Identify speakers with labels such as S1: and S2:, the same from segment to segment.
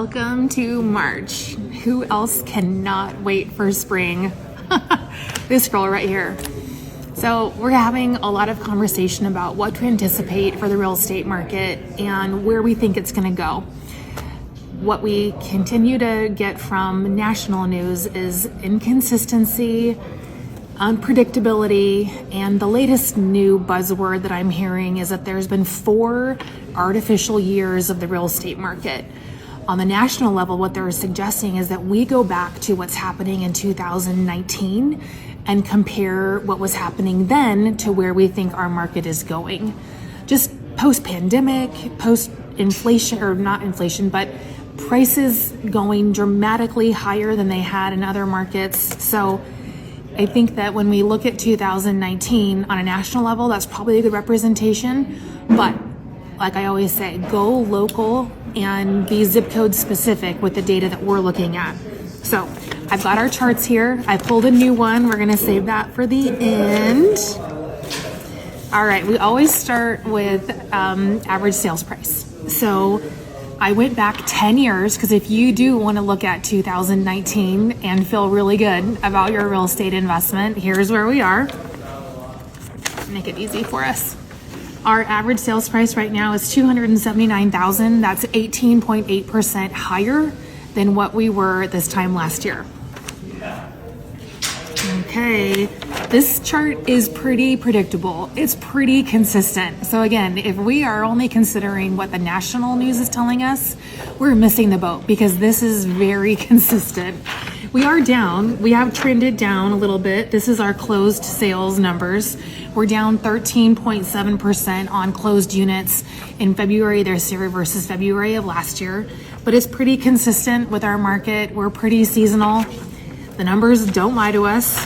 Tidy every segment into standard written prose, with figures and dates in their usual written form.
S1: Welcome to March. Who else cannot wait for spring? This girl right here. So we're having a lot of conversation about what to anticipate for the real estate market and where we think it's going to go. What we continue to get from national news is inconsistency, unpredictability, and the latest new buzzword that I'm hearing is that there's been 4 artificial years of the real estate market. On the national level, what they're suggesting is that we go back to what's happening in 2019 and compare what was happening then to where we think our market is going. Just post-pandemic, post-inflation, or not inflation, but prices going dramatically higher than they had in other markets. So I think that when we look at 2019 on a national level, that's probably a good representation. But like I always say, go local and be zip code specific with the data that we're looking at. So I've got our charts here. I pulled a new one. We're gonna save that for the end. All right, we always start with average sales price. So I went back 10 years because if you do want to look at 2019 and feel really good about your real estate investment, here's where we are. Make it easy for us. Our average sales price right now is $279,000. That's 18.8% higher than what we were this time last year. Okay, this chart is pretty predictable. It's pretty consistent. So again, if we are only considering what the national news is telling us, we're missing the boat because this is very consistent. We are down. We have trended down a little bit. This is our closed sales numbers. We're down 13.7% on closed units in February this year versus February of last year. But it's pretty consistent with our market. We're pretty seasonal. The numbers don't lie to us.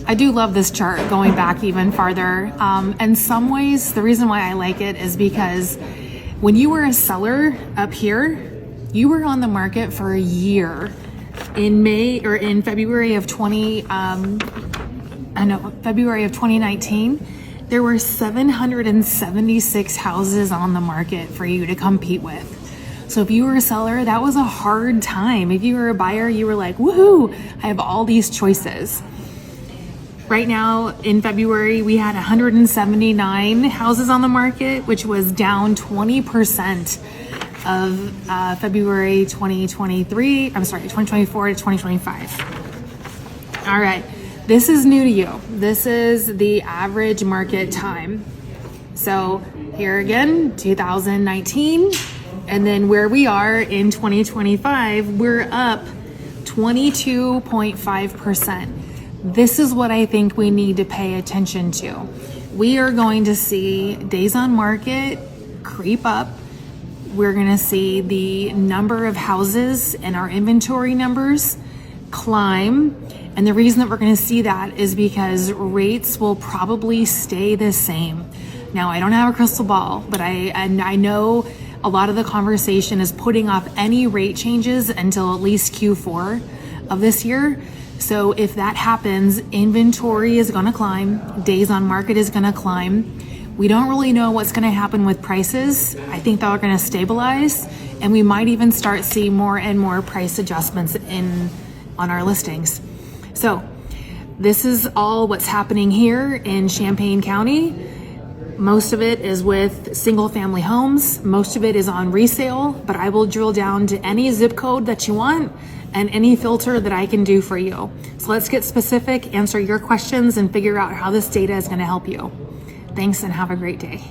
S1: I do love this chart going back even farther. In some ways, the reason why I like it is because when you were a seller up here, you were on the market for a year. In February of 2019, there were 776 houses on the market for you to compete with. So if you were a seller, that was a hard time. If you were a buyer, you were like, woohoo, I have all these choices. Right now in February, we had 179 houses on the market, which was down 20% of February 2024 to 2025. All right, this is new to you. This is the average market time. So here again, 2019, and then where we are in 2025, we're up 22.5%. This is what I think we need to pay attention to. We are going to see days on market creep up. We're going to see the number of houses and our inventory numbers climb. And the reason that we're going to see that is because rates will probably stay the same. Now, I don't have a crystal ball, but I know a lot of the conversation is putting off any rate changes until at least Q4 of this year. So if that happens, inventory is going to climb, days on market is going to climb. We don't really know what's going to happen with prices. I think they're going to stabilize, and we might even start seeing more and more price adjustments on our listings. So this is all what's happening here in Champaign County. Most of it is with single family homes. Most of it is on resale, but I will drill down to any zip code that you want and any filter that I can do for you. So let's get specific, answer your questions, and figure out how this data is going to help you. Thanks and have a great day.